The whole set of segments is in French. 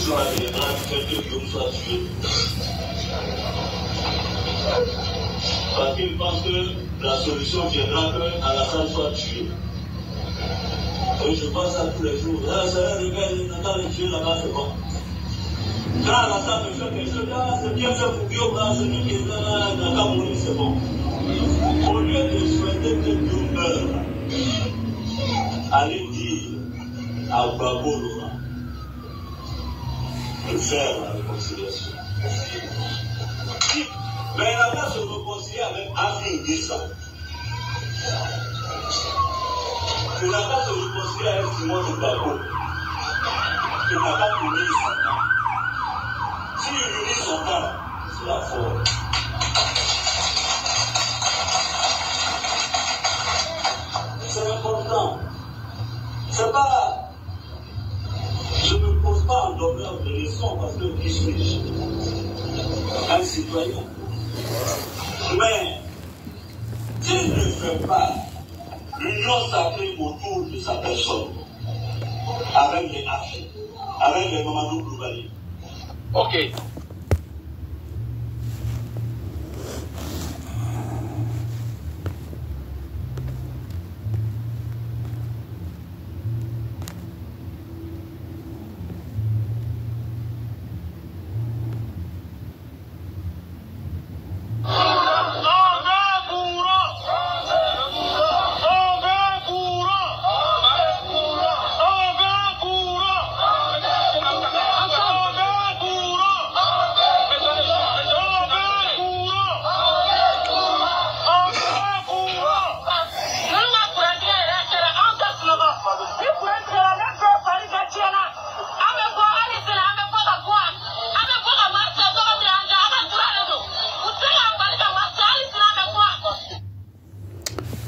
solution viendra faire que Guillaume soit tué. Parce qu'il pense que la solution viendra que Alassane soit tué. Et je pense à tous les jours. Ah, c'est un rebelle, il n'a qu'à le tuer là-bas, c'est bon. Quand Alassane me fait quelque chose, ah, c'est bien fait pour Guillaume, là, c'est lui qui est là, il n'a qu'à mourir, c'est bon. Au lieu de souhaiter que Guillaume meure, allez dire à Babo Laurent de faire la réconciliation. Mais il n'a qu'à se réconcilier avec Afi Guissa. Il n'a qu'à se réconcilier avec Simon de Babo. Il n'a qu'à unir son camp. S'il unit son camp, c'est la force. C'est important. C'est pas. Je ne me pose pas en donneur de leçons parce que qui suis-je? Un citoyen. Mais s'il ne fait pas l'union sacrée autour de sa personne, avec les Afriques, avec les Mamadou Koulibaly. Ok.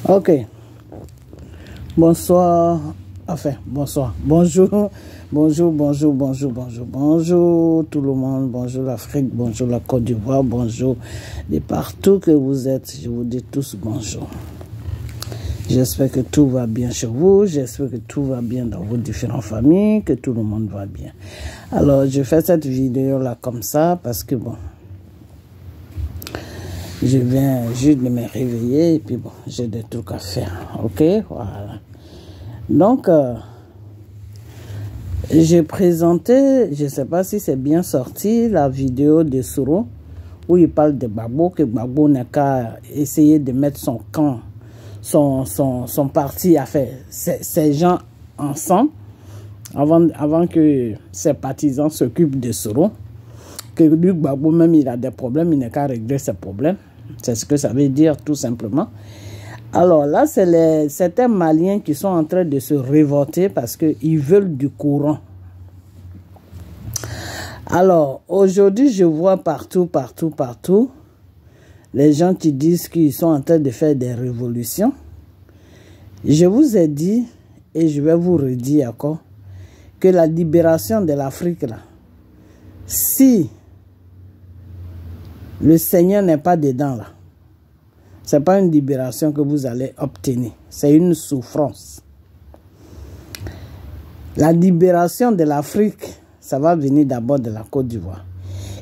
Ok. Bonsoir. Enfin, bonsoir. Bonjour. Bonjour, bonjour, bonjour, bonjour. Bonjour tout le monde. Bonjour l'Afrique. Bonjour la Côte d'Ivoire. Bonjour de partout que vous êtes. Je vous dis tous bonjour. J'espère que tout va bien chez vous. J'espère que tout va bien dans vos différentes familles. Que tout le monde va bien. Alors, je fais cette vidéo-là comme ça parce que bon... Je viens juste de me réveiller et puis bon, j'ai des trucs à faire. Ok, voilà. Donc, j'ai présenté, je ne sais pas si c'est bien sorti, la vidéo de Soro où il parle de Babo, que Babo n'a qu'à essayer de mettre son camp, son parti à faire, ces gens ensemble, avant que ses partisans s'occupent de Soro. Que lui, Babo, même il a des problèmes, il n'a qu'à régler ses problèmes. C'est ce que ça veut dire tout simplement. Alors là, c'est certains Maliens qui sont en train de se révolter parce qu'ils veulent du courant. Alors aujourd'hui, je vois partout, les gens qui disent qu'ils sont en train de faire des révolutions. Je vous ai dit, et je vais vous redire encore, que la libération de l'Afrique, là, si le Seigneur n'est pas dedans là, ce n'est pas une libération que vous allez obtenir, c'est une souffrance. La libération de l'Afrique, ça va venir d'abord de la Côte d'Ivoire.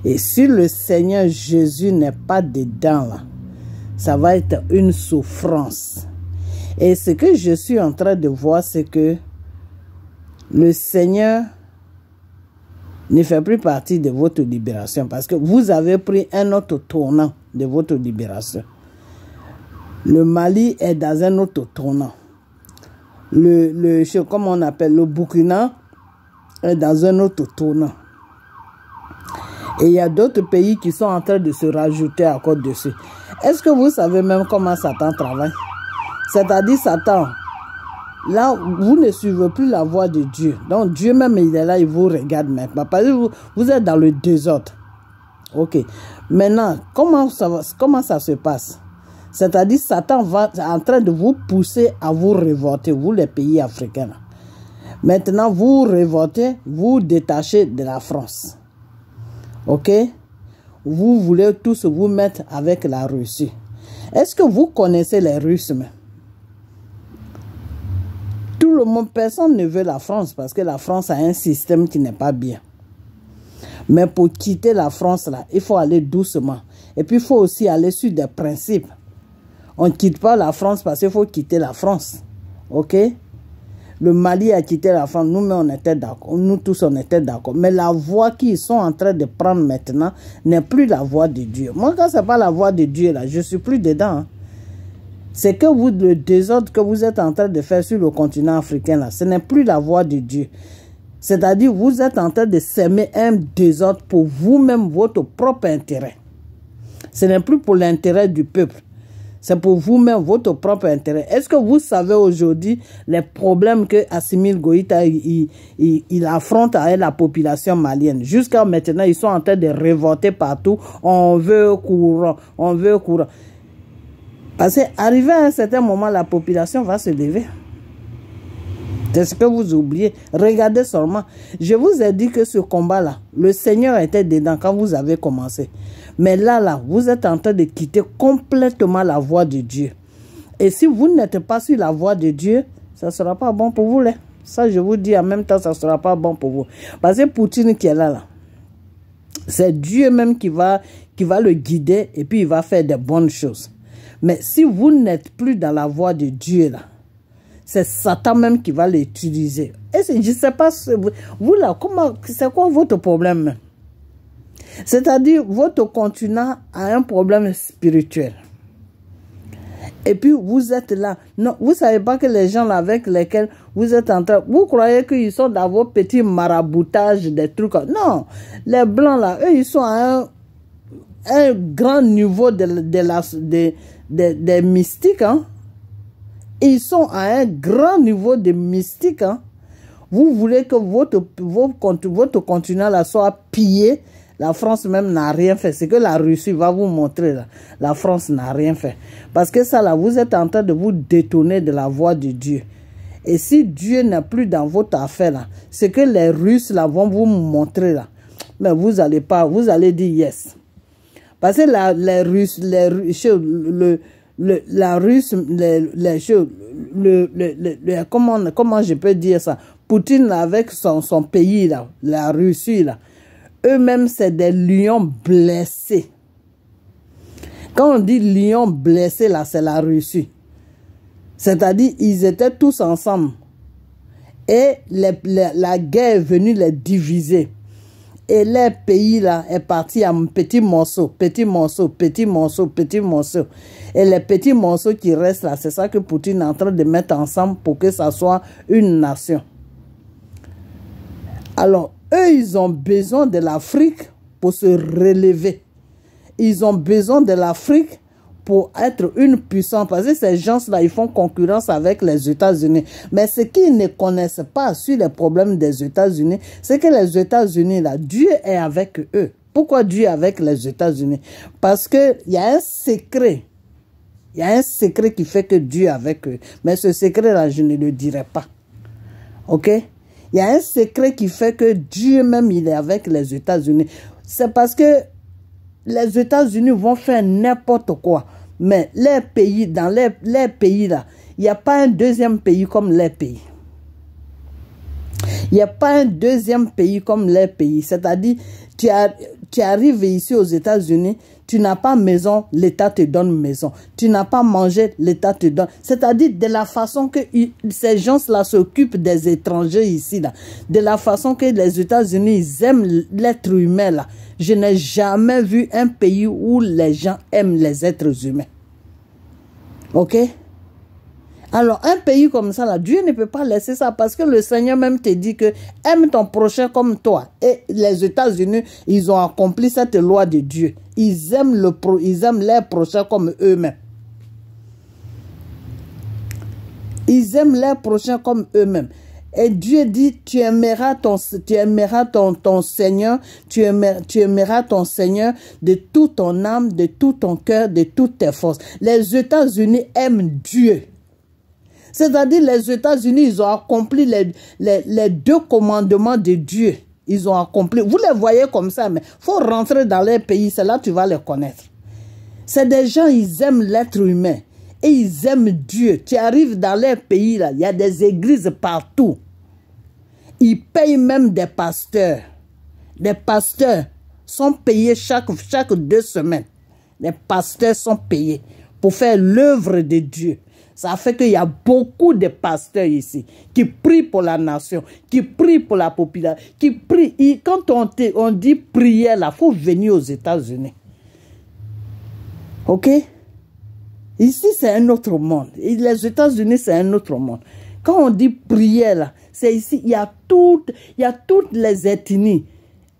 Et si le Seigneur Jésus n'est pas dedans là, ça va être une souffrance. Et ce que je suis en train de voir, c'est que le Seigneur ne fait plus partie de votre libération parce que vous avez pris un autre tournant de votre libération. Le Mali est dans un autre tournant. Comment on appelle, le Burkina est dans un autre tournant. Et il y a d'autres pays qui sont en train de se rajouter à côté dessus. Est-ce que vous savez même comment Satan travaille? C'est-à-dire Satan, là, vous ne suivez plus la voie de Dieu. Donc, Dieu même, il est là, il vous regarde maintenant. Parce que vous êtes dans le désordre. Ok. Maintenant, comment ça se passe? C'est-à-dire, Satan va en train de vous pousser à vous révolter, vous les pays africains. Maintenant, vous révoltez, vous détachez de la France. Ok? Vous voulez tous vous mettre avec la Russie. Est-ce que vous connaissez les Russes même? Tout le monde, personne ne veut la France parce que la France a un système qui n'est pas bien. Mais pour quitter la France, là, il faut aller doucement. Et puis, il faut aussi aller sur des principes. On ne quitte pas la France parce qu'il faut quitter la France. OK? Le Mali a quitté la France. Nous, mais on était d'accord. Nous tous, on était d'accord. Mais la voie qu'ils sont en train de prendre maintenant n'est plus la voie de Dieu. Moi, quand ce n'est pas la voie de Dieu, là, je ne suis plus dedans. Hein. C'est que vous, le désordre que vous êtes en train de faire sur le continent africain, là, ce n'est plus la voie de Dieu. C'est-à-dire, vous êtes en train de s'aimer un désordre pour vous-même, votre propre intérêt. Ce n'est plus pour l'intérêt du peuple. C'est pour vous-même, votre propre intérêt. Est-ce que vous savez aujourd'hui les problèmes que Assimi Goïta il affronte avec la population malienne? Jusqu'à maintenant, ils sont en train de révolter partout. On veut courant, on veut courant. Parce qu'arrivé à un certain moment, la population va se lever. C'est ce que vous oubliez. Regardez seulement. Je vous ai dit que ce combat-là, le Seigneur était dedans quand vous avez commencé. Mais là, vous êtes en train de quitter complètement la voie de Dieu. Et si vous n'êtes pas sur la voie de Dieu, ça ne sera pas bon pour vous. Là. Ça, je vous dis en même temps, ça ne sera pas bon pour vous. Parce que Poutine qui est là, c'est Dieu même qui va le guider et puis il va faire des bonnes choses. Mais si vous n'êtes plus dans la voie de Dieu, là, c'est Satan même qui va l'utiliser. Et je ne sais pas, vous là, c'est quoi votre problème? C'est-à-dire, votre continent a un problème spirituel. Et puis, vous êtes là. Non, vous ne savez pas que les gens là avec lesquels vous êtes en train... Vous croyez qu'ils sont dans vos petits maraboutages, des trucs... Non, les Blancs là, eux, ils sont à un grand niveau des mystiques, hein. Ils sont à un grand niveau de mystique. Hein. Vous voulez que votre continent là soit pillé. La France même n'a rien fait. C'est que la Russie va vous montrer là. La France n'a rien fait. Parce que ça là, vous êtes en train de vous détourner de la voie de Dieu. Et si Dieu n'est plus dans votre affaire là, c'est que les Russes là vont vous montrer là. Mais vous n'allez pas, vous allez dire yes. Parce que les Russes, comment je peux dire ça? Poutine avec son pays là, la Russie là, eux-mêmes c'est des lions blessés. Quand on dit lions blessés là, c'est la Russie. C'est-à-dire ils étaient tous ensemble et la guerre est venue les diviser. Et les pays là est parti en petits morceaux, petits morceaux, petits morceaux, petits morceaux. Et les petits morceaux qui restent là, c'est ça que Poutine est en train de mettre ensemble pour que ça soit une nation. Alors, eux, ils ont besoin de l'Afrique pour se relever. Ils ont besoin de l'Afrique pour être une puissance. Parce que ces gens-là, ils font concurrence avec les États-Unis. Mais ce qu'ils ne connaissent pas sur les problèmes des États-Unis, c'est que les États-Unis, là, Dieu est avec eux. Pourquoi Dieu est avec les États-Unis? Parce qu'il y a un secret. Il y a un secret qui fait que Dieu est avec eux. Mais ce secret-là, je ne le dirai pas. OK? Il y a un secret qui fait que Dieu même, il est avec les États-Unis. C'est parce que les États-Unis vont faire n'importe quoi. Mais les pays, dans les pays là, il n'y a pas un deuxième pays comme les pays. Il n'y a pas un deuxième pays comme les pays. C'est-à-dire, tu arrives ici aux États-Unis, tu n'as pas maison, l'État te donne maison. Tu n'as pas mangé, l'État te donne. C'est-à-dire de la façon que ces gens-là s'occupent des étrangers ici, là. De la façon que les États-Unis, ils aiment l'être humain, là. Je n'ai jamais vu un pays où les gens aiment les êtres humains. OK? Alors, un pays comme ça, là, Dieu ne peut pas laisser ça parce que le Seigneur même te dit que aime ton prochain comme toi. Et les États-Unis, ils ont accompli cette loi de Dieu. Ils aiment les prochains comme eux-mêmes. Ils aiment les prochains comme eux-mêmes. Et Dieu dit, tu aimeras ton Seigneur, tu aimeras ton Seigneur de toute ton âme, de tout ton cœur, de toutes tes forces. Les États-Unis aiment Dieu. C'est-à-dire les États-Unis, ils ont accompli les deux commandements de Dieu. Ils ont accompli. Vous les voyez comme ça, mais il faut rentrer dans les pays, c'est là que tu vas les connaître. C'est des gens, ils aiment l'être humain. Et ils aiment Dieu. Tu arrives dans les pays, là, il y a des églises partout. Ils payent même des pasteurs. Les pasteurs sont payés chaque 2 semaines. Les pasteurs sont payés pour faire l'œuvre de Dieu. Ça fait qu'il y a beaucoup de pasteurs ici qui prient pour la nation, qui prient pour la population, qui prient. Quand on dit prière, il faut venir aux États-Unis. Ok? Ici, c'est un autre monde. Et les États-Unis, c'est un autre monde. Quand on dit prière, là, c'est ici, il y a toutes les ethnies.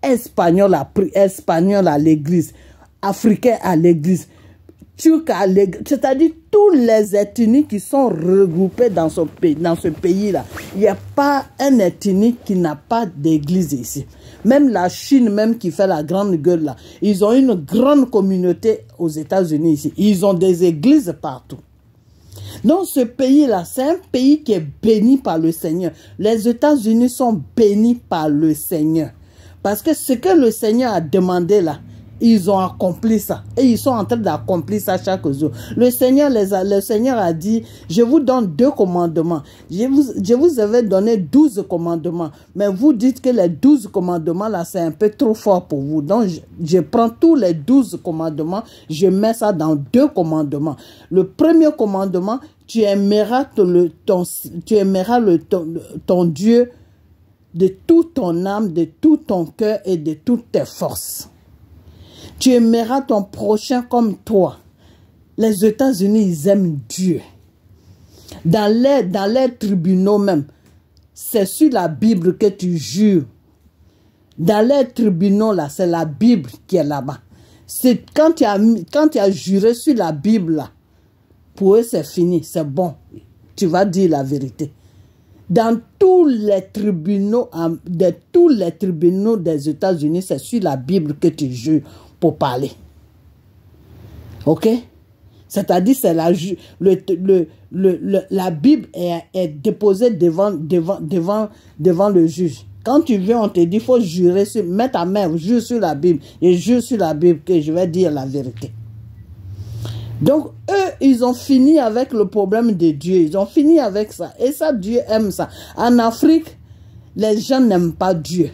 Espagnols à l'église, africains à l'église, turcs à l'église, c'est-à-dire tous les ethnies qui sont regroupées dans ce pays-là. Il n'y a pas une ethnie qui n'a pas d'église ici. Même la Chine, même qui fait la grande gueule là, ils ont une grande communauté aux États-Unis ici. Ils ont des églises partout. Donc ce pays-là, c'est un pays qui est béni par le Seigneur. Les États-Unis sont bénis par le Seigneur. Parce que ce que le Seigneur a demandé là, ils ont accompli ça. Et ils sont en train d'accomplir ça chaque jour. Le Seigneur a dit, je vous donne 2 commandements. Je vous avais donné 12 commandements. Mais vous dites que les 12 commandements là, c'est un peu trop fort pour vous. Donc, je prends tous les 12 commandements, je mets ça dans 2 commandements. Le premier commandement, tu aimeras ton Dieu de toute ton âme, de tout ton cœur et de toutes tes forces. Tu aimeras ton prochain comme toi. Les États-Unis, ils aiment Dieu. Dans les tribunaux même, c'est sur la Bible que tu jures. Dans les tribunaux, là, c'est la Bible qui est là-bas. C'est quand tu as juré sur la Bible, là, pour eux, c'est fini, c'est bon. Tu vas dire la vérité. Dans tous les tribunaux des États-Unis, c'est sur la Bible que tu jures pour parler. Ok? C'est-à-dire, c'est la Bible est déposée devant le juge. Quand tu viens, on te dit, il faut jurer, mets ta main, jure sur la Bible. Et jure sur la Bible que je vais dire la vérité. Donc, eux, ils ont fini avec le problème de Dieu. Ils ont fini avec ça. Et ça, Dieu aime ça. En Afrique, les gens n'aiment pas Dieu.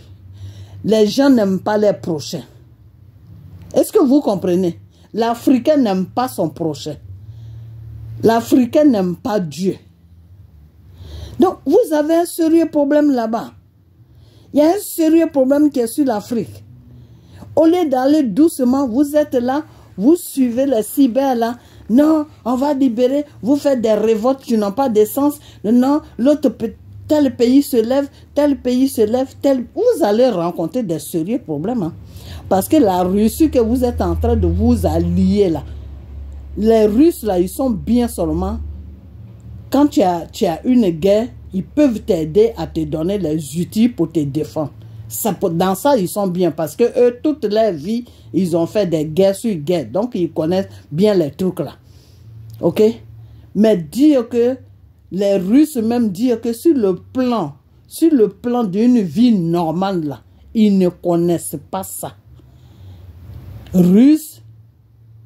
Les gens n'aiment pas les prochains. Est-ce que vous comprenez? L'Africain n'aime pas son prochain. L'Africain n'aime pas Dieu. Donc, vous avez un sérieux problème là-bas. Il y a un sérieux problème qui est sur l'Afrique. Au lieu d'aller doucement, vous êtes là, vous suivez les cyber là. Non, on va libérer. Vous faites des révoltes qui n'ont pas de sens. Non, tel pays se lève, tel pays se lève, vous allez rencontrer des sérieux problèmes. Hein. Parce que la Russie que vous êtes en train de vous allier là, les Russes là, ils sont bien seulement. Quand tu as une guerre, ils peuvent t'aider à te donner les outils pour te défendre. Dans ça, ils sont bien parce que eux, toute leur vie, ils ont fait des guerres sur guerres. Donc, ils connaissent bien les trucs là. Ok? Mais dire que les Russes même dire que sur le plan d'une vie normale là, ils ne connaissent pas ça. Russes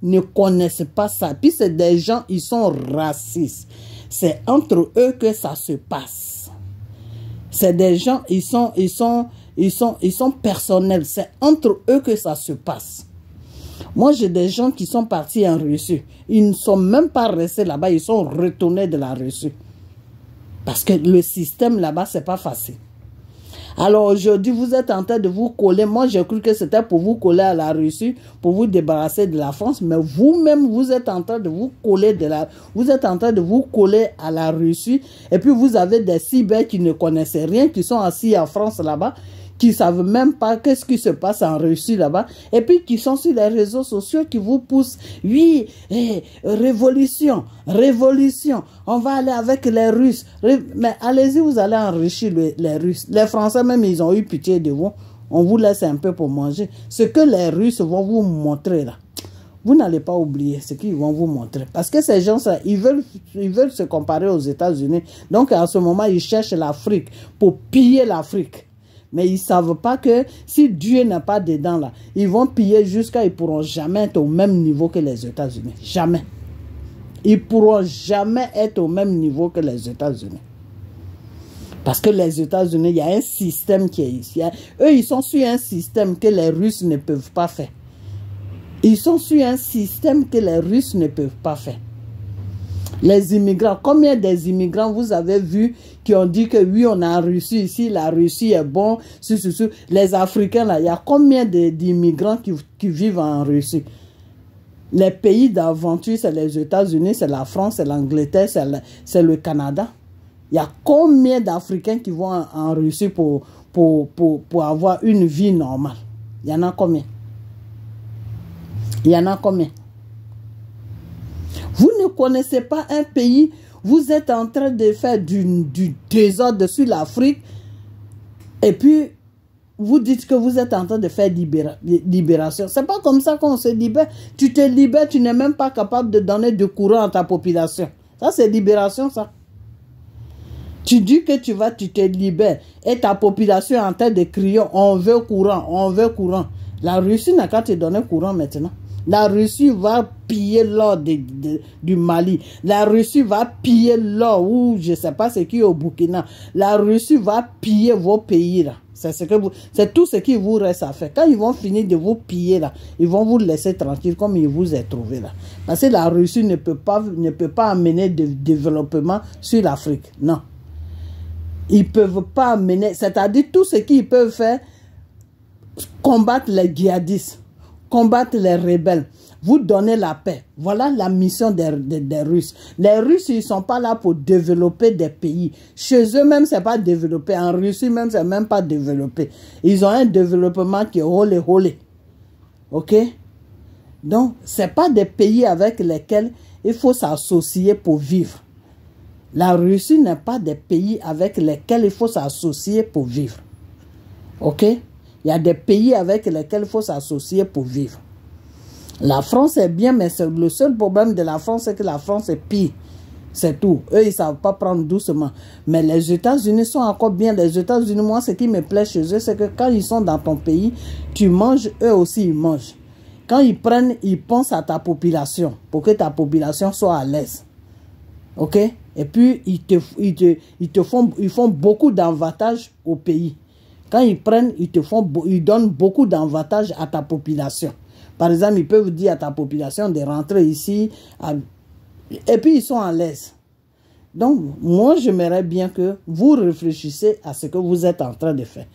ne connaissent pas ça. Puis c'est des gens, ils sont racistes. C'est entre eux que ça se passe. C'est des gens, ils sont personnels. C'est entre eux que ça se passe. Moi, j'ai des gens qui sont partis en Russie. Ils ne sont même pas restés là-bas. Ils sont retournés de la Russie. Parce que le système là-bas, c'est pas facile. Alors aujourd'hui, vous êtes en train de vous coller. Moi, j'ai cru que c'était pour vous coller à la Russie, pour vous débarrasser de la France. Mais vous-même, vous êtes en train de vous coller à la Russie. Et puis, vous avez des cyber qui ne connaissaient rien, qui sont assis en France là-bas, qui ne savent même pas qu'est-ce qui se passe en Russie là-bas. Et puis, qui sont sur les réseaux sociaux, qui vous poussent. Oui, révolution, révolution. On va aller avec les Russes. Mais allez-y, vous allez enrichir les Russes. Les Français même, ils ont eu pitié de vous. On vous laisse un peu pour manger. Ce que les Russes vont vous montrer là, vous n'allez pas oublier ce qu'ils vont vous montrer. Parce que ces gens-là, ils veulent se comparer aux États-Unis. Donc, à ce moment, ils cherchent l'Afrique pour piller l'Afrique. Mais ils ne savent pas que si Dieu n'est pas dedans là, ils vont piller jusqu'à ils ne pourront jamais être au même niveau que les États-Unis. Jamais. Ils ne pourront jamais être au même niveau que les États-Unis. Parce que les États-Unis, il y a un système qui est ici. Eux, ils sont sur un système que les Russes ne peuvent pas faire. Ils sont sur un système que les Russes ne peuvent pas faire. Les immigrants, combien des immigrants vous avez vu qui ont dit que oui, on a Russie ici, la Russie est bon, les Africains là, il y a combien d'immigrants qui vivent en Russie? Les pays d'aventure, c'est les États-Unis, c'est la France, c'est l'Angleterre, c'est le Canada. Il y a combien d'Africains qui vont en Russie pour avoir une vie normale? Il y en a combien? Il y en a combien? Vous ne connaissez pas un pays, vous êtes en train de faire du désordre sur l'Afrique et puis vous dites que vous êtes en train de faire libération. C'est pas comme ça qu'on se libère. Tu te libères, tu n'es même pas capable de donner du courant à ta population. Ça, c'est libération, ça. Tu dis que tu te libères et ta population est en train de crier, on veut courant, on veut courant. La Russie n'a qu'à te donner courant maintenant. La Russie va piller l'or du Mali. La Russie va piller l'or ou je ne sais pas ce qui est au Burkina. La Russie va piller vos pays là. C'est tout ce qui vous reste à faire. Quand ils vont finir de vous piller là, ils vont vous laisser tranquille comme ils vous ont trouvé là. Parce que la Russie ne peut pas amener de développement sur l'Afrique. Non. Ils ne peuvent pas amener, c'est-à-dire tout ce qu'ils peuvent faire, combattre les djihadistes, combattre les rebelles, vous donner la paix. Voilà la mission des Russes. Les Russes, ils ne sont pas là pour développer des pays. Chez eux-mêmes, ce n'est pas développé. En Russie même, ce n'est même pas développé. Ils ont un développement qui est holé. OK? Donc, ce n'est pas des pays avec lesquels il faut s'associer pour vivre. La Russie n'est pas des pays avec lesquels il faut s'associer pour vivre. OK? Il y a des pays avec lesquels il faut s'associer pour vivre. La France est bien, mais le seul problème de la France, c'est que la France est pire. C'est tout. Eux, ils ne savent pas prendre doucement. Mais les États-Unis sont encore bien. Les États-Unis, moi, ce qui me plaît chez eux, c'est que quand ils sont dans ton pays, tu manges, eux aussi, ils mangent. Quand ils prennent, ils pensent à ta population pour que ta population soit à l'aise. OK? Et puis, ils font beaucoup d'avantages au pays. Quand ils prennent, ils donnent beaucoup d'avantages à ta population. Par exemple, ils peuvent dire à ta population de rentrer ici. Et puis, ils sont à l'aise. Donc, moi, j'aimerais bien que vous réfléchissez à ce que vous êtes en train de faire.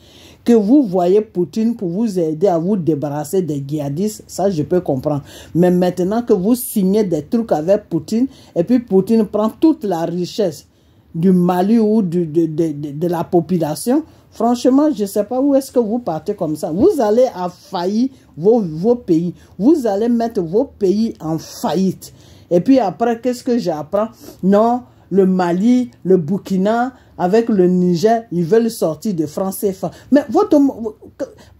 Que vous voyez Poutine pour vous aider à vous débarrasser des djihadistes, ça, je peux comprendre. Mais maintenant que vous signez des trucs avec Poutine, et puis Poutine prend toute la richesse du Mali ou de la population, franchement, je ne sais pas où est-ce que vous partez comme ça. Vous allez affaillir vos pays. Vous allez mettre vos pays en faillite. Et puis après, qu'est-ce que j'apprends? Non, le Mali, le Burkina, avec le Niger, ils veulent sortir de francs CFA. Mais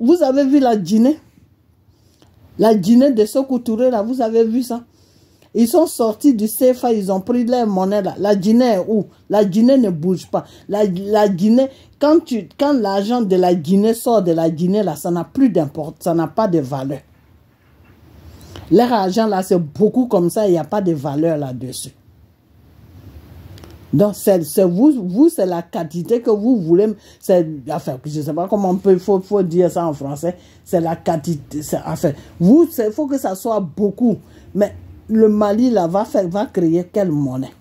vous avez vu la Guinée? La Guinée de Sékou Touré, là, vous avez vu ça? Ils sont sortis du CFA, ils ont pris leur monnaie là. La Guinée est où? La Guinée ne bouge pas. La Guinée, quand l'argent de la Guinée sort de la Guinée là, ça n'a plus d'importance, ça n'a pas de valeur. Leur argent là, c'est beaucoup comme ça, il n'y a pas de valeur là-dessus. Donc, c'est vous, c'est la quantité que vous voulez. Enfin, je ne sais pas comment il faut dire ça en français. C'est la quantité. Enfin, vous, il faut que ça soit beaucoup. Mais le Mali, là, va créer quelle monnaie?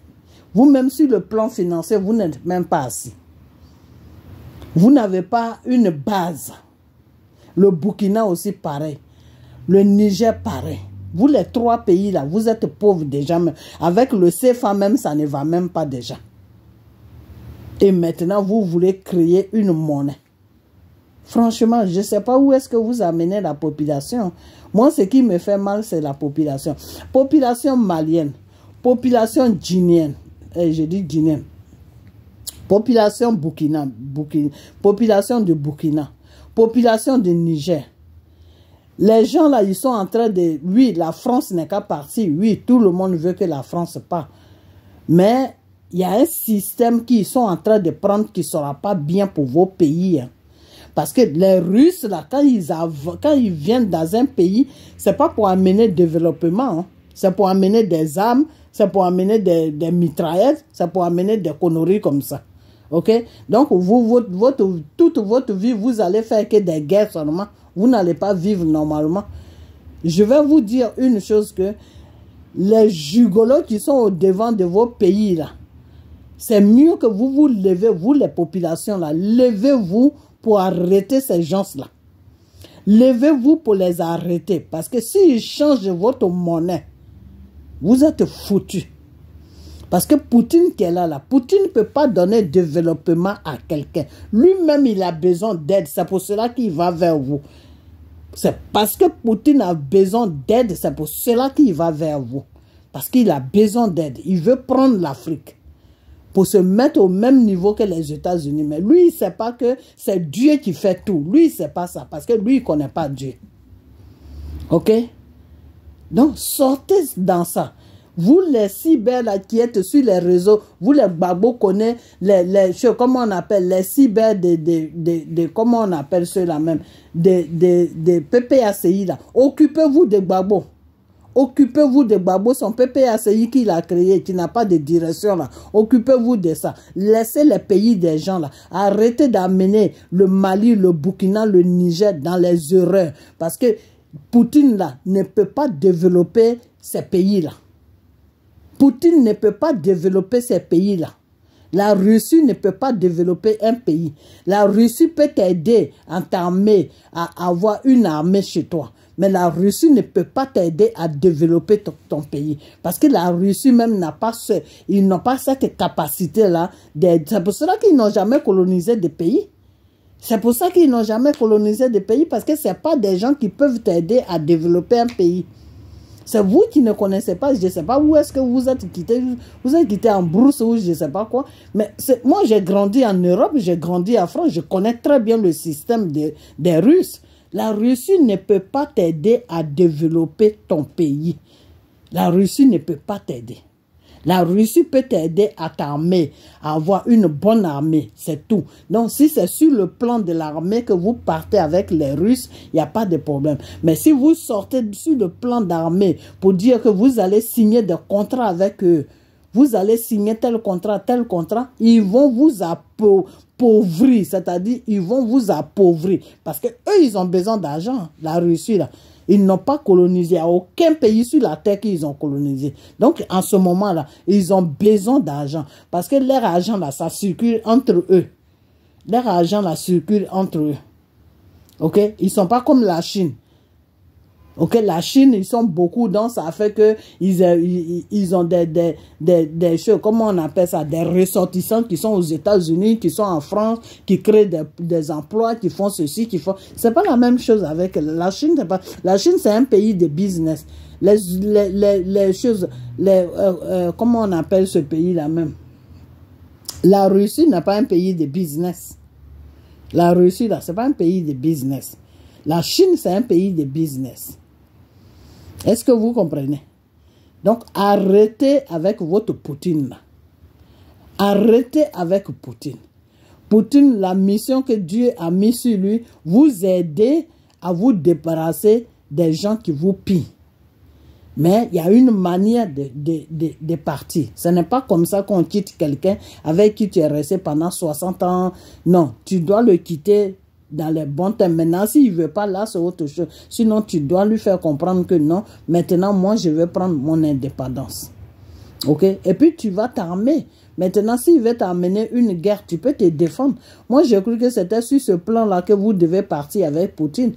Vous-même, sur le plan financier, vous n'êtes même pas assis. Vous n'avez pas une base. Le Burkina aussi, pareil. Le Niger, pareil. Vous, les trois pays là, vous êtes pauvres déjà. Avec le CFA même, ça ne va même pas déjà. Et maintenant, vous voulez créer une monnaie. Franchement, je ne sais pas où est-ce que vous amenez la population. Moi, ce qui me fait mal, c'est la population. Population malienne, population guinéenne. Je dis guinéenne. Population population de Burkina, population de Niger. Les gens là, ils sont en train de... Oui, la France n'est qu'à partir. Oui, tout le monde veut que la France parte. Mais il y a un système qu'ils sont en train de prendre qui ne sera pas bien pour vos pays. Hein. Parce que les Russes, là, quand ils viennent dans un pays, ce n'est pas pour amener le développement. Hein. C'est pour amener des armes, c'est pour amener des mitraillettes, c'est pour amener des conneries comme ça. Ok? Donc, toute votre vie, vous allez faire que des guerres seulement. Vous n'allez pas vivre normalement. Je vais vous dire une chose que les gigolos qui sont au devant de vos pays là, c'est mieux que vous vous levez, vous les populations là, levez-vous pour arrêter ces gens-là. Levez-vous pour les arrêter. Parce que s'ils changent votre monnaie, vous êtes foutus. Parce que Poutine qui est là, Poutine ne peut pas donner développement à quelqu'un. Lui-même, il a besoin d'aide. C'est pour cela qu'il va vers vous. C'est parce que Poutine a besoin d'aide, c'est pour cela qu'il va vers vous. Parce qu'il a besoin d'aide. Il veut prendre l'Afrique pour se mettre au même niveau que les États-Unis. Mais lui, il ne sait pas que c'est Dieu qui fait tout. Lui, il ne sait pas ça parce que lui, il ne connaît pas Dieu. Ok? Donc, sortez dans ça. Vous, les cyber là, qui êtes sur les réseaux, vous, les babos, connaissez comment on appelle, les cyber comment on appelle ceux-là même, des PPACI là. Occupez-vous des babos. Occupez-vous des babos, son PPACI qu'il a créé, qui n'a pas de direction là. Occupez-vous de ça. Laissez les pays des gens là. Arrêtez d'amener le Mali, le Burkina, le Niger dans les erreurs. Parce que Poutine là ne peut pas développer ces pays là. Poutine ne peut pas développer ces pays-là. La Russie ne peut pas développer un pays. La Russie peut t'aider à t'armer, à avoir une armée chez toi. Mais la Russie ne peut pas t'aider à développer ton pays. Parce que la Russie même n'a pas, ils n'ont pas cette capacité-là. C'est pour cela qu'ils n'ont jamais colonisé des pays. C'est pour ça qu'ils n'ont jamais colonisé des pays. Parce que ce n'est pas des gens qui peuvent t'aider à développer un pays. C'est vous qui ne connaissez pas, je ne sais pas où est-ce que vous êtes quitté en brousse ou je ne sais pas quoi. Mais moi, j'ai grandi en Europe, j'ai grandi en France, je connais très bien le système des Russes. La Russie ne peut pas t'aider à développer ton pays. La Russie ne peut pas t'aider. La Russie peut t'aider à t'armer, à avoir une bonne armée, c'est tout. Donc, si c'est sur le plan de l'armée que vous partez avec les Russes, il n'y a pas de problème. Mais si vous sortez sur le plan d'armée pour dire que vous allez signer des contrats avec eux, vous allez signer tel contrat, ils vont vous appauvrir, c'est-à-dire ils vont vous appauvrir. Parce que eux, ils ont besoin d'argent, la Russie là. Ils n'ont pas colonisé. Il n'y a aucun pays sur la terre qu'ils ont colonisé. Donc, en ce moment-là, ils ont besoin d'argent. Parce que leur argent, là, ça circule entre eux. Leur argent, là, circule entre eux. OK? Ils ne sont pas comme la Chine. OK? La Chine, ils sont beaucoup. Donc, ça fait que ils ont des choses, comment on appelle ça? Des ressortissants qui sont aux États-Unis, qui sont en France, qui créent des emplois, qui font ceci, qui font... C'est pas la même chose avec la Chine. La Chine, c'est un pays de business. Les choses... comment on appelle ce pays-là même? La Russie n'est pas un pays de business. La Russie, là, c'est pas un pays de business. La Chine, c'est un pays de business. Est-ce que vous comprenez? Donc, arrêtez avec votre Poutine là. Arrêtez avec Poutine. Poutine, la mission que Dieu a mise sur lui, vous aider à vous débarrasser des gens qui vous pillent. Mais il y a une manière de partir. Ce n'est pas comme ça qu'on quitte quelqu'un avec qui tu es resté pendant 60 ans. Non, tu dois le quitter dans les bons termes. Maintenant, s'il ne veut pas, là, c'est autre chose. Sinon, tu dois lui faire comprendre que non, maintenant, moi, je vais prendre mon indépendance. OK? Et puis, tu vas t'armer. Maintenant, s'il veut t'amener une guerre, tu peux te défendre. Moi, j'ai cru que c'était sur ce plan-là que vous devez partir avec Poutine.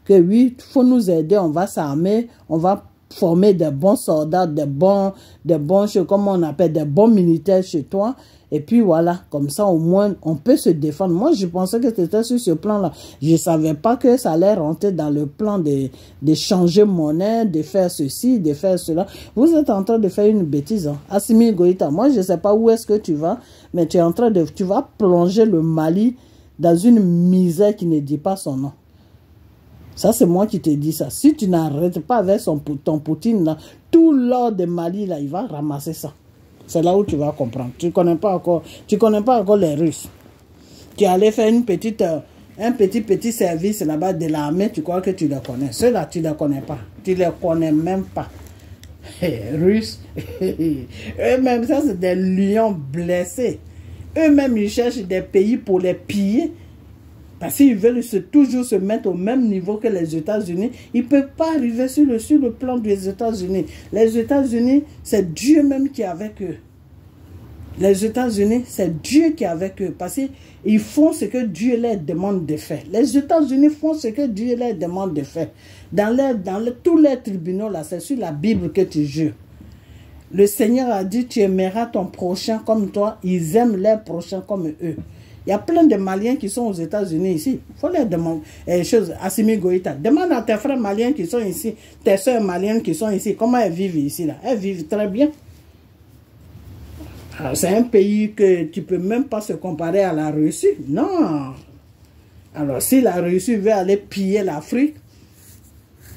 Que oui, il faut nous aider, on va s'armer, on va former des bons soldats, des bons, comment on appelle, des bons militaires chez toi. Et puis voilà, comme ça au moins on peut se défendre. Moi je pensais que c'était sur ce plan-là. Je ne savais pas que ça allait rentrer dans le plan de changer monnaie, de faire ceci, de faire cela. Vous êtes en train de faire une bêtise. Hein? Assimi Goïta, moi je ne sais pas où est-ce que tu vas, mais tu vas plonger le Mali dans une misère qui ne dit pas son nom. Ça, c'est moi qui te dis ça. Si tu n'arrêtes pas avec ton Poutine, là, tout l'or de Mali, là, il va ramasser ça. C'est là où tu vas comprendre. Tu connais pas encore les Russes. Tu allais faire un petit service là-bas de l'armée, tu crois que tu les connais. Ceux-là, tu ne les connais pas. Tu les connais même pas. Russes, eux-mêmes, ça, c'est des lions blessés. eux-mêmes, ils cherchent des pays pour les piller. Parce qu'ils veulent toujours se mettre au même niveau que les États-Unis. Ils ne peuvent pas arriver sur le plan des États-Unis. Les États-Unis, c'est Dieu même qui est avec eux. Les États-Unis, c'est Dieu qui est avec eux. Parce qu'ils font ce que Dieu leur demande de faire. Les États-Unis font ce que Dieu leur demande de faire. Tous les tribunaux, là, c'est sur la Bible que tu jures. Le Seigneur a dit, tu aimeras ton prochain comme toi. Ils aiment leurs prochains comme eux. Il y a plein de Maliens qui sont aux États-Unis ici. Il faut leur demander Assimi Goïta. Demande à tes frères maliens qui sont ici, tes soeurs maliennes qui sont ici, comment elles vivent ici là. Elles vivent très bien. C'est un pays que tu ne peux même pas se comparer à la Russie. Non. Alors si la Russie veut aller piller l'Afrique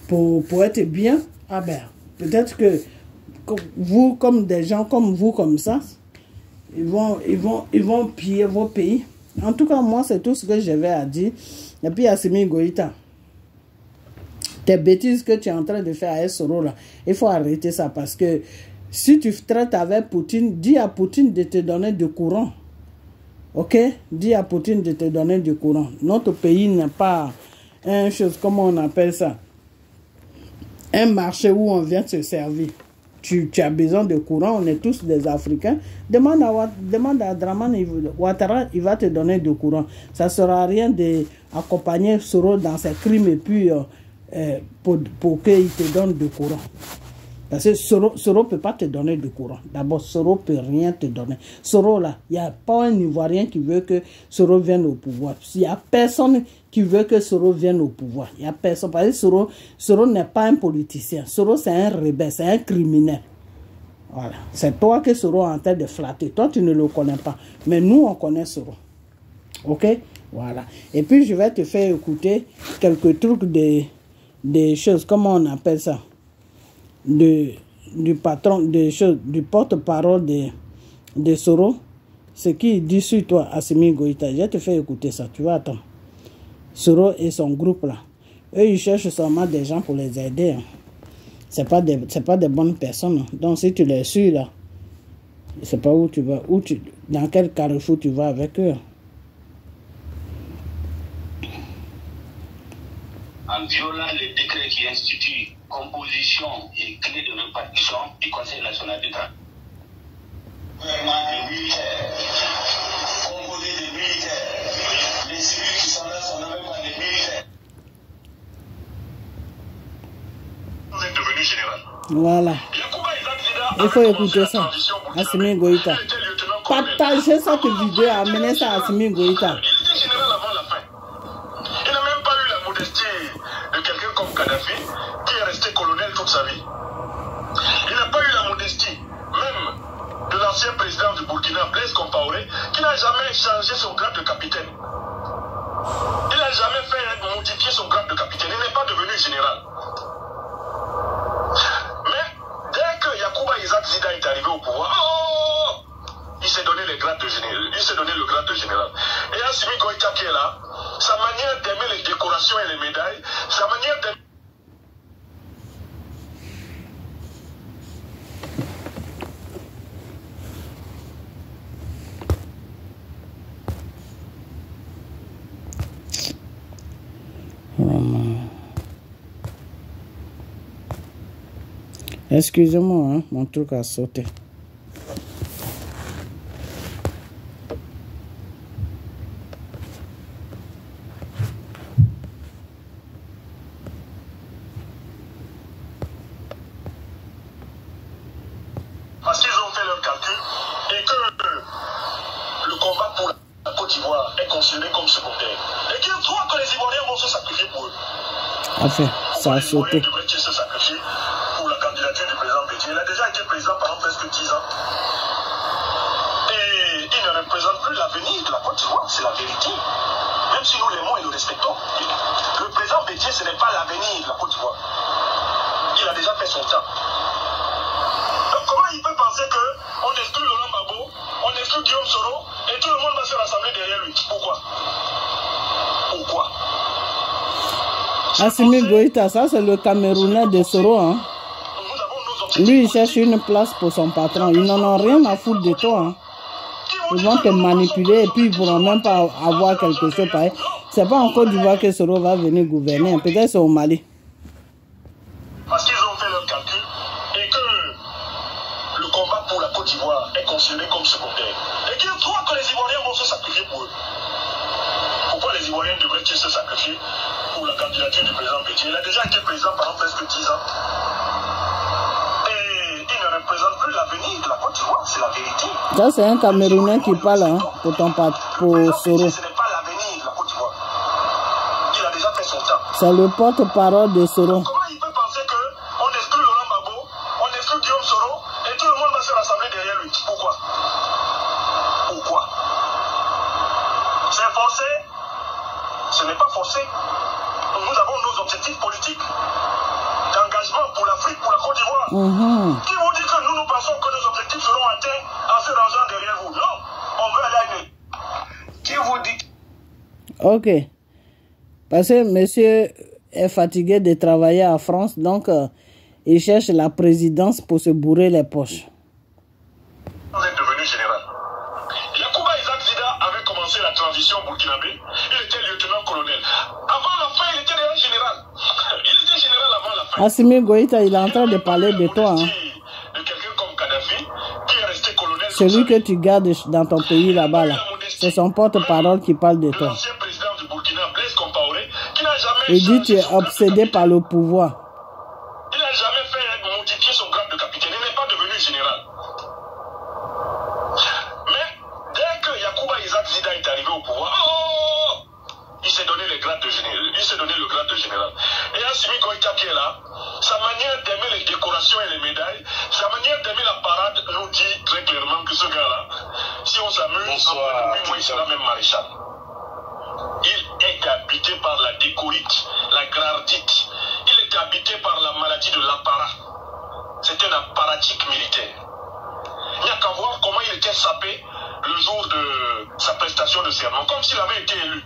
pour être bien, ah ben, peut-être que vous, comme des gens comme vous, comme ça, ils vont piller vos pays. En tout cas, moi, c'est tout ce que j'avais à dire. Et puis, Assimi Goïta, tes bêtises que tu es en train de faire à Soro, là, il faut arrêter ça parce que si tu traites avec Poutine, dis à Poutine de te donner du courant. Ok? Dis à Poutine de te donner du courant. Notre pays n'est pas une chose, comment on appelle ça? Un marché où on vient se servir. Tu as besoin de courant, on est tous des Africains. Demande à Dramane Ouattara, il va te donner du courant. Ça ne sert à rien d'accompagner Soro dans ses crimes et puis pour qu'il te donne du courant. Parce que Soro ne peut pas te donner du courant. D'abord, Soro ne peut rien te donner. Soro, là, il n'y a pas un Ivoirien qui veut que Soro vienne au pouvoir. Il n'y a personne qui veut que Soro vienne au pouvoir. Il n'y a personne. Parce que Soro n'est pas un politicien. Soro, c'est un rebelle, c'est un criminel. Voilà. C'est toi que Soro est en train de flatter. Toi, tu ne le connais pas. Mais nous, on connaît Soro. OK? Voilà. Et puis, je vais te faire écouter quelques trucs des choses. Comment on appelle ça? Du patron, du porte-parole de Soro. Ce qu'il dit sur toi, Assimi Goïta. Je vais te faire écouter ça. Tu vas attendre. Soro et son groupe là. Eux, ils cherchent seulement des gens pour les aider. Hein. C'est pas des bonnes personnes. Hein. Donc, si tu les suis là, je ne sais pas où tu vas, dans quel carrefour tu vas avec eux. En violant les décrets qui instituent composition et clé de répartition du Conseil national d'État. Les militaires, composés de militaires, les civils qui sont là sont même pas des militaires. Vous êtes devenu général. Voilà. Il faut écouter ça. Assimi Goïta. Partagez cette vidéo, amenez ça à Assimi Goïta. Il était général avant la fin. Il n'a même pas eu la modestie de quelqu'un comme Kadhafi qui est resté colonel toute sa vie. Il n'a pas eu la modestie même de l'ancien président du Burkina, Blaise Compaoré, qui n'a jamais changé son grade de capitaine. Il n'a jamais fait modifier son grade de capitaine. Il n'est pas devenu général. Mais dès que Yacouba Isaac Zida est arrivé au pouvoir, il s'est donné le grade de général. Il s'est donné le grade de général. Et Assimi Goïta qui est là, sa manière d'aimer les décorations et les médailles, sa manière d'aimer... Excusez-moi, hein, mon truc a sauté. Parce qu'ils ont fait leur calcul et que le combat pour la Côte d'Ivoire est considéré comme secondaire. Et qu'ils croient que les Ivoiriens vont se sacrifier pour eux. Enfin, ça a sauté. Les Ivoiriens devraient se sacrifier pour la candidature du président Bétier. Il a déjà été président pendant presque 10 ans. Et il ne représente plus l'avenir de la Côte d'Ivoire, c'est la vérité. Même si nous l'aimons et nous respectons. Le président Bétier, ce n'est pas l'avenir de la Côte d'Ivoire. Il a déjà fait son temps. Donc comment il peut penser qu'on exclut Laurent Gbagbo, on exclut Guillaume Soro, et tout le monde va se rassembler derrière lui? Pourquoi? Pourquoi? Assimi Goïta, ça c'est le Camerounais de Soro. Hein. Lui, il cherche une place pour son patron. Ils n'en ont rien à foutre de toi. Hein. Qui vont Ils vont te manipuler et puis ils ne pourront même pas avoir quelque chose pareil. C'est pas en Côte d'Ivoire que Soro va venir gouverner. Peut-être c'est au Mali. Parce qu'ils ont fait leur calcul et que le combat pour la Côte d'Ivoire est considéré comme secondaire. Et qu'ils croient que les Ivoiriens vont se sacrifier pour eux. Pourquoi les Ivoiriens devraient-ils se sacrifier pour la candidature du président Bédié? Il a déjà été président pendant presque 10 ans. Et il ne représente plus l'avenir de la Côte d'Ivoire, c'est la vérité. Ça, c'est un Camerounais qui parle hein, pour Soro. Ce n'est pas l'avenir de la Côte d'Ivoire. Il a déjà fait son temps. C'est le porte-parole de Soro. Comment il peut penser qu'on exclut Laurent Gbagbo, on exclut Guillaume Soro et tout le monde va se rassembler derrière lui? Pourquoi? Pourquoi? C'est forcé? Ce n'est pas forcé. Nous avons nos objectifs politiques d'engagement pour l'Afrique, pour la Côte d'Ivoire. Qui vous dit que nous pensons que nos objectifs seront atteints en se rangeant derrière vous? Non, on veut aller à une... Qui vous dit? Ok. Parce que monsieur est fatigué de travailler en France, donc il cherche la présidence pour se bourrer les poches. Vous êtes devenu général. Yacouba Isaac Zida avait commencé la transition burkinabé. Il était lieutenant-colonel. Avant la fin, il était déjà général. Il était général avant la fin. Assimi Goïta, il est en train de parler de toi. Hein. De quelqu'un comme Kadhafi, qui est resté colonel. Celui que tu gardes dans ton pays là-bas, là. C'est son porte-parole qui parle de toi. L'ancien président du Burkina, Blaise Compaoré, qui n'a jamais... Il dit que tu es obsédé par le pouvoir. Il n'a jamais fait modifier son grade de capitaine. Il n'est pas devenu général. Mais dès que Yacouba Isaac Zida est arrivé au pouvoir, il s'est donné le grade de général. Il s'est donné le grade de général. Et Assimi Goïta qui est là, sa manière d'aimer les décorations et les médailles, sa manière d'aimer la parade nous dit très clairement que ce gars-là, si on s'amuse, après moi il sera même maréchal. Il est habité par la décorite, la gradite. Il est habité par la maladie de l'apparat. C'est un apparatique militaire. Il n'y a qu'à voir comment il était sapé le jour de sa prestation de serment, comme s'il avait été élu.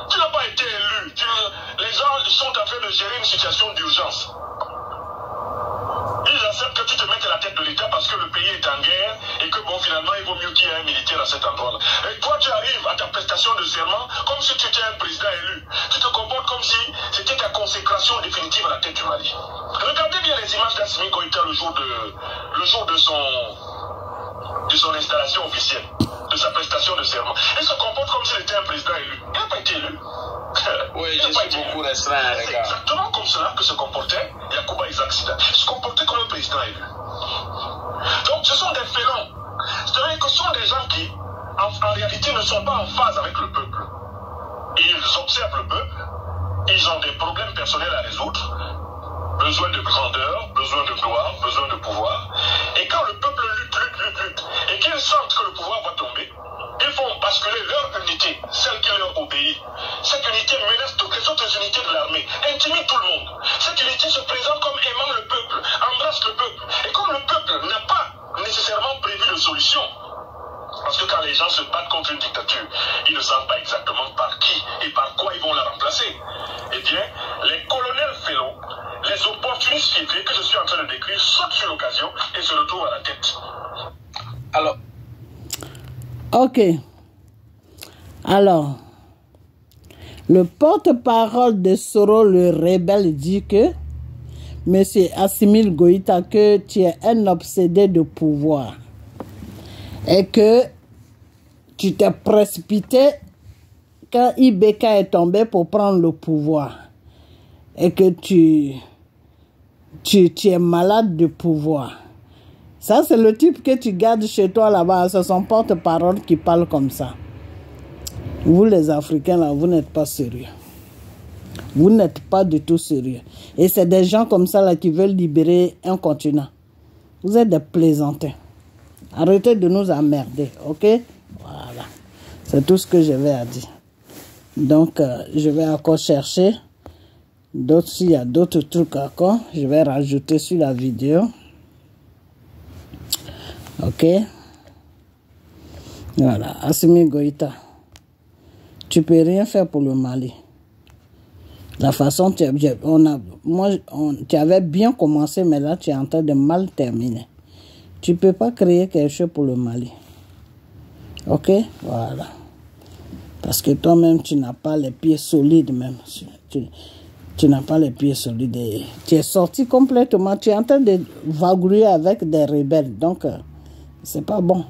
Tu n'as pas été élu. Les gens sont en train de gérer une situation d'urgence. Ils acceptent que tu te mettes à la tête de l'État parce que le pays est en guerre et que bon, finalement, il vaut mieux qu'il y ait un militaire à cet endroit-là. Et toi, tu arrives à ta prestation de serment comme si tu étais un président élu. Tu te comportes comme si c'était ta consécration définitive à la tête du Mali. Regardez bien les images d'Assimi Goïta le jour de son installation officielle, de sa prestation de serment. Il se comporte comme s'il était un président élu. Il n'a pas été élu. Oui, je suis beaucoup restreint, les C'est gars. exactement comme cela que se comportait Yacouba Isaac Zida. Il se comportait comme un président élu. Donc ce sont des félons. C'est-à-dire que ce sont des gens qui, en réalité, ne sont pas en phase avec le peuple. Ils observent le peuple, ils ont des problèmes personnels à résoudre, besoin de grandeur, besoin de gloire, besoin de pouvoir. Et quand le peuple lutte, et qu'ils sentent que le pouvoir va tomber, ils font basculer leur unité, celle qui leur obéit. Cette unité menace toutes les autres unités de l'armée, intimide tout le monde. Cette unité se présente comme aimant le peuple, embrasse le peuple. Et comme le peuple n'a pas nécessairement prévu de solution, parce que quand les gens se battent contre une dictature, ils ne savent pas exactement par qui et par quoi ils vont la remplacer. Eh bien, les colonels félons, les opportunistes fiévrés que je suis en train de décrire sautent sur l'occasion et se retrouvent à la tête. Alors, ok. Alors, le porte-parole de Soro le rebelle dit que M. Assimi Goïta, que tu es un obsédé de pouvoir et que tu t'es précipité quand Ibeka est tombé pour prendre le pouvoir et que tu es malade de pouvoir. Ça, c'est le type que tu gardes chez toi là-bas. C'est son porte-parole qui parle comme ça. Vous, les Africains, là, vous n'êtes pas sérieux. Vous n'êtes pas du tout sérieux. Et c'est des gens comme ça là qui veulent libérer un continent. Vous êtes des plaisantins. Arrêtez de nous emmerder, ok? Voilà. C'est tout ce que je vais à dire. Donc, je vais encore chercher d'autres. S'il y a d'autres trucs encore, je vais rajouter sur la vidéo. Ok? Voilà. Assimi Goïta. Tu peux rien faire pour le Mali. La façon, tu avais bien commencé, mais là, tu es en train de mal terminer. Tu ne peux pas créer quelque chose pour le Mali. Ok, voilà. Parce que toi-même, tu n'as pas les pieds solides même. Tu n'as pas les pieds solides. Tu es sorti complètement. Tu es en train de vagouiller avec des rebelles. Donc, c'est pas bon.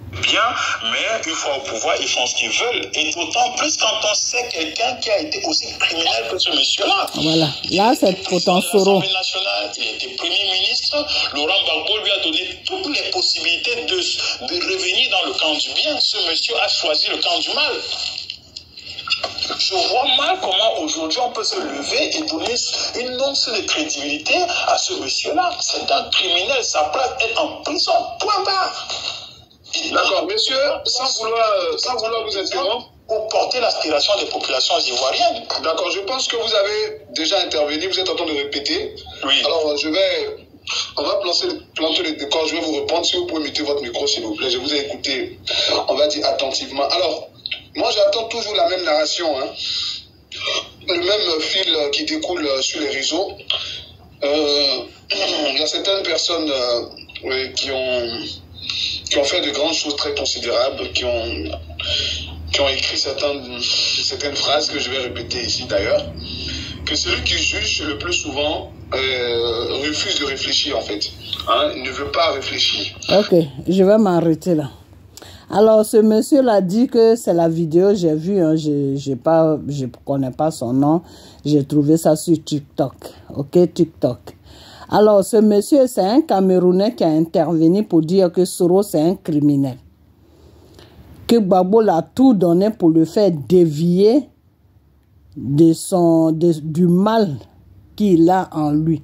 Bien, mais une fois au pouvoir, ils font ce qu'ils veulent. Et d'autant plus quand on sait quelqu'un qui a été aussi criminel que ce monsieur-là. Voilà, là c'est pourtant Soro. L'Assemblée nationale, il était Premier ministre. Laurent Gbagbo lui a donné toutes les possibilités de revenir dans le camp du bien. Ce monsieur a choisi le camp du mal. Je vois mal comment aujourd'hui on peut se lever et donner une once de crédibilité à ce monsieur-là. C'est un criminel, sa place est en prison, point barre. D'accord, monsieur, sans vouloir vous interrompre, pour porter l'aspiration des populations ivoiriennes. D'accord, je pense que vous avez déjà intervenu, vous êtes en train de répéter. Oui. Alors, on va planter le décor, je vais vous répondre. Si vous pouvez muter votre micro, s'il vous plaît, je vous ai écouté, on va dire attentivement. Alors, moi j'attends toujours la même narration, hein. Le même fil qui découle sur les réseaux. Il y a certaines personnes qui ont fait de grandes choses très considérables, qui ont écrit certaines phrases que je vais répéter ici d'ailleurs, que celui qui juge le plus souvent refuse de réfléchir en fait, hein, il ne veut pas réfléchir. Ok, je vais m'arrêter là. Alors ce monsieur l'a dit que c'est la vidéo, j'ai vu, hein, je connais pas son nom, j'ai trouvé ça sur TikTok, ok, TikTok. Alors, ce monsieur, c'est un Camerounais qui a intervenu pour dire que Soro, c'est un criminel. Que Gbagbo l'a tout donné pour le faire dévier du mal qu'il a en lui.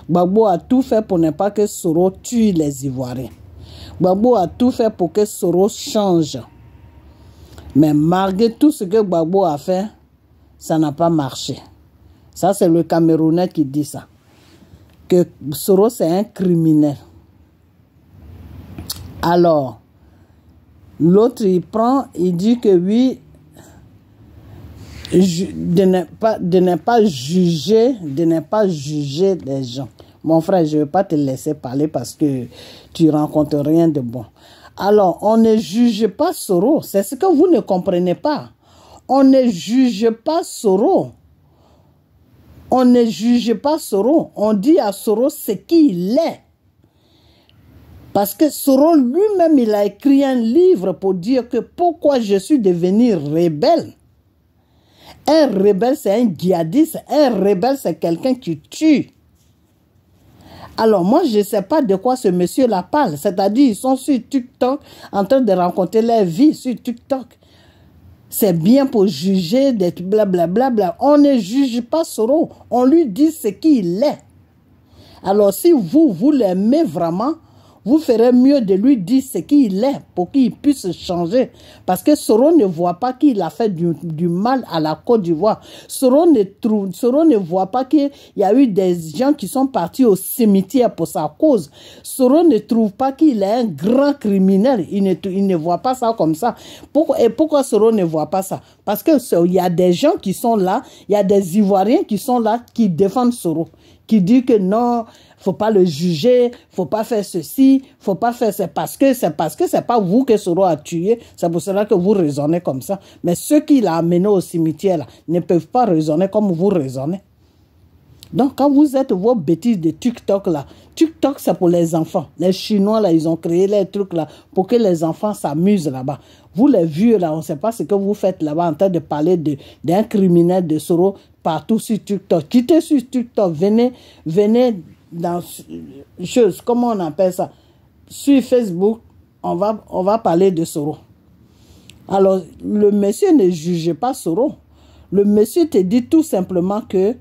Gbagbo a tout fait pour ne pas que Soro tue les Ivoiriens. Gbagbo a tout fait pour que Soro change. Mais malgré tout ce que Gbagbo a fait, ça n'a pas marché. Ça, c'est le Camerounais qui dit ça. Que Soro, c'est un criminel. Alors, l'autre, il dit que oui, de ne pas juger les gens. Mon frère, je ne vais pas te laisser parler parce que tu ne rencontres rien de bon. Alors, on ne juge pas Soro. C'est ce que vous ne comprenez pas. On ne juge pas Soro. On ne juge pas Soro. On dit à Soro ce qu'il est. Parce que Soro lui-même, il a écrit un livre pour dire que pourquoi je suis devenu rebelle. Un rebelle, c'est un djihadiste. Un rebelle, c'est quelqu'un qui tue. Alors, moi, je ne sais pas de quoi ce monsieur-là parle. C'est-à-dire, ils sont sur TikTok en train de raconter leur vie sur TikTok. C'est bien pour juger des blablabla. On ne juge pas Soro. On lui dit ce qu'il est. Alors, si vous l'aimez vraiment, vous ferez mieux de lui dire ce qu'il est pour qu'il puisse changer. Parce que Soro ne voit pas qu'il a fait du mal à la Côte d'Ivoire. Soro ne voit pas qu'il y a eu des gens qui sont partis au cimetière pour sa cause. Soro ne trouve pas qu'il est un grand criminel. Il ne voit pas ça comme ça. Pourquoi Soro ne voit pas ça? Parce qu'il y a des gens qui sont là, il y a des Ivoiriens qui sont là, qui défendent Soro, qui disent que non, faut pas le juger, faut pas faire ceci, faut pas faire ça, parce que c'est pas vous que Soro a tué, c'est pour cela que vous raisonnez comme ça. Mais ceux qui l'ont amené au cimetière là ne peuvent pas raisonner comme vous raisonnez. Donc quand vous êtes vos bêtises de TikTok là, TikTok c'est pour les enfants. Les Chinois là, ils ont créé les trucs là pour que les enfants s'amusent là-bas. Vous les vieux là, on ne sait pas ce que vous faites là-bas en train de parler d'un criminel de Soro partout sur TikTok. Quittez sur TikTok, venez dans chose, comment on appelle ça, sur Facebook, on va parler de Soro. Alors, le monsieur ne juge pas Soro. Le monsieur te dit tout simplement que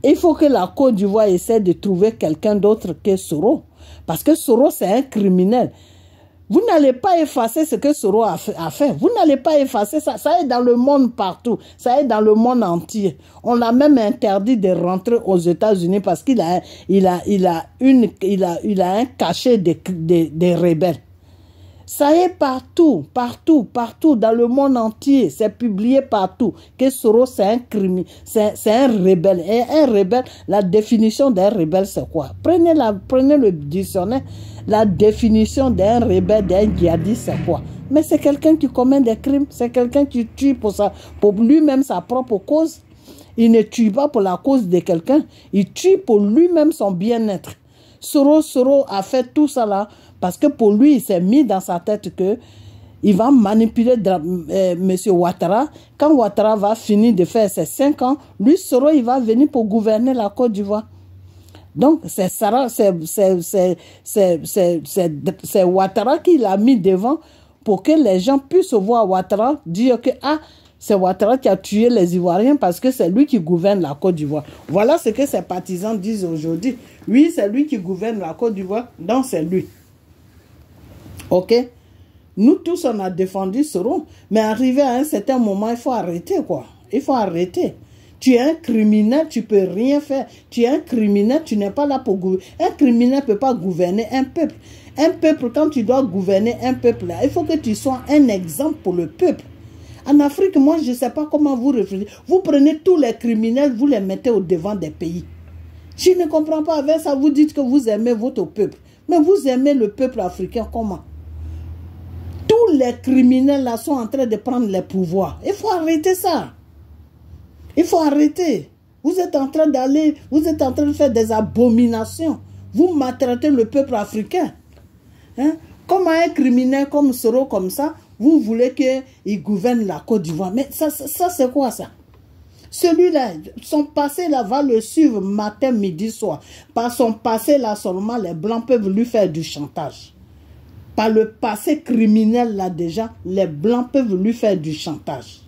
il faut que la Côte d'Ivoire essaie de trouver quelqu'un d'autre que Soro. Parce que Soro, c'est un criminel. Vous n'allez pas effacer ce que Soro a fait. Vous n'allez pas effacer ça. Ça est dans le monde partout. Ça est dans le monde entier. On l'a même interdit de rentrer aux États-Unis parce qu'il a un cachet des rebelles. Ça est partout, partout, partout, dans le monde entier. C'est publié partout que Soros, c'est un criminel, c'est un rebelle. Et un rebelle, la définition d'un rebelle, c'est quoi? Prenez le dictionnaire. La définition d'un rebelle, d'un djihadiste, c'est quoi? Mais c'est quelqu'un qui commet des crimes. C'est quelqu'un qui tue pour lui-même sa propre cause. Il ne tue pas pour la cause de quelqu'un. Il tue pour lui-même son bien-être. Soros a fait tout ça là parce que pour lui, il s'est mis dans sa tête que il va manipuler M. Ouattara. Quand Ouattara va finir de faire ses 5 ans, lui, Soros, il va venir pour gouverner la Côte d'Ivoire. Donc, c'est Ouattara qui l'a mis devant pour que les gens puissent voir Ouattara, dire que c'est Ouattara qui a tué les Ivoiriens parce que c'est lui qui gouverne la Côte d'Ivoire. Voilà ce que ses partisans disent aujourd'hui. Oui, c'est lui qui gouverne la Côte d'Ivoire, donc c'est lui. Ok? Nous tous, on a défendu Soros, mais arrivé à un certain moment, il faut arrêter, quoi. Il faut arrêter. Tu es un criminel, tu ne peux rien faire. Tu es un criminel, tu n'es pas là pour gouverner. Un criminel ne peut pas gouverner un peuple. Un peuple, quand tu dois gouverner un peuple, il faut que tu sois un exemple pour le peuple. En Afrique, moi, je ne sais pas comment vous réfléchissez. Vous prenez tous les criminels, vous les mettez au devant des pays. Je ne comprends pas. Avec ça, vous dites que vous aimez votre peuple. Mais vous aimez le peuple africain comment? Tous les criminels là sont en train de prendre les pouvoirs. Il faut arrêter ça. Il faut arrêter. Vous êtes en train d'aller, vous êtes en train de faire des abominations. Vous maltraitez le peuple africain. Hein? Comme un criminel comme Soros, comme ça, vous voulez qu'il gouverne la Côte d'Ivoire. Mais ça c'est quoi ça? Celui-là, son passé là va le suivre matin, midi, soir. Par son passé là seulement, les Blancs peuvent lui faire du chantage. Par le passé criminel là déjà, les Blancs peuvent lui faire du chantage.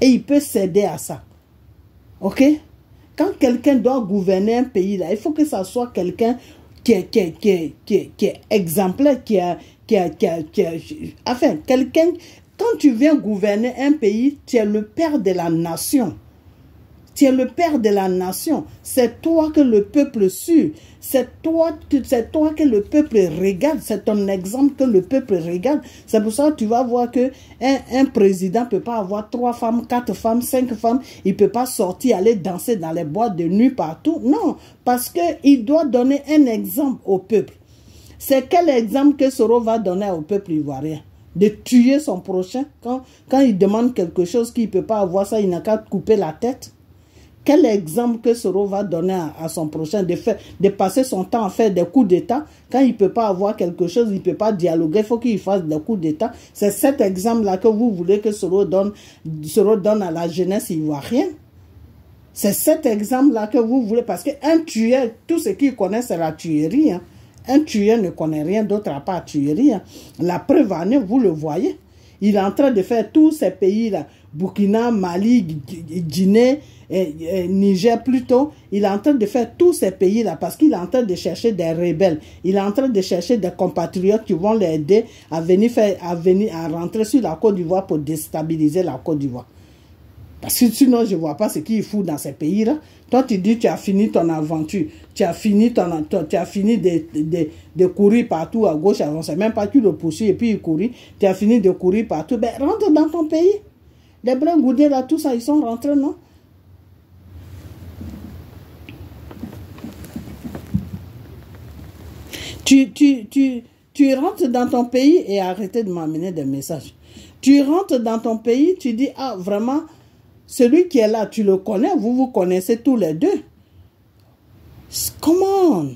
Et il peut céder à ça. Ok? Quand quelqu'un doit gouverner un pays là, il faut que ça soit quelqu'un qui est exemplaire, enfin, quelqu'un, quand tu viens gouverner un pays, tu es le père de la nation. Tu es le père de la nation. C'est toi que le peuple suit. C'est toi que le peuple regarde. C'est ton exemple que le peuple regarde. C'est pour ça que tu vas voir que un président ne peut pas avoir 3 femmes, 4 femmes, 5 femmes. Il ne peut pas sortir, aller danser dans les boîtes de nuit partout. Non, parce qu'il doit donner un exemple au peuple. C'est quel exemple que Soros va donner au peuple ivoirien? De tuer son prochain quand il demande quelque chose qu'il ne peut pas avoir ça, il n'a qu'à couper la tête. Quel exemple que Soros va donner à son prochain de passer son temps à faire des coups d'État quand il ne peut pas avoir quelque chose, il ne peut pas dialoguer, il faut qu'il fasse des coups d'État. C'est cet exemple-là que vous voulez que Soros donne à la jeunesse ivoirienne. C'est cet exemple-là que vous voulez, parce qu'un tueur, tout ce qu'il connaît, c'est la tuerie. Hein. Un tueur ne connaît rien d'autre à part la tuerie. Hein. La preuve en est, vous le voyez. Il est en train de faire tous ces pays-là, Burkina, Mali, Guinée, Niger plutôt. Il est en train de faire tous ces pays-là parce qu'il est en train de chercher des rebelles. Il est en train de chercher des compatriotes qui vont l'aider à rentrer sur la Côte d'Ivoire pour déstabiliser la Côte d'Ivoire. Parce que sinon, je ne vois pas ce qu'il fout dans ces pays-là. Toi, tu dis tu as fini ton aventure. Tu as fini de courir partout à gauche, à droite. C'est même pas que tu le poursuis et puis il courit. Tu as fini de courir partout. Ben, rentre dans ton pays. Les Blancs Goudés, là, tout ça, ils sont rentrés, non? Tu rentres dans ton pays et arrêtez de m'amener des messages. Tu rentres dans ton pays, tu dis, ah, vraiment, celui qui est là, tu le connais, vous vous connaissez tous les deux. Come on.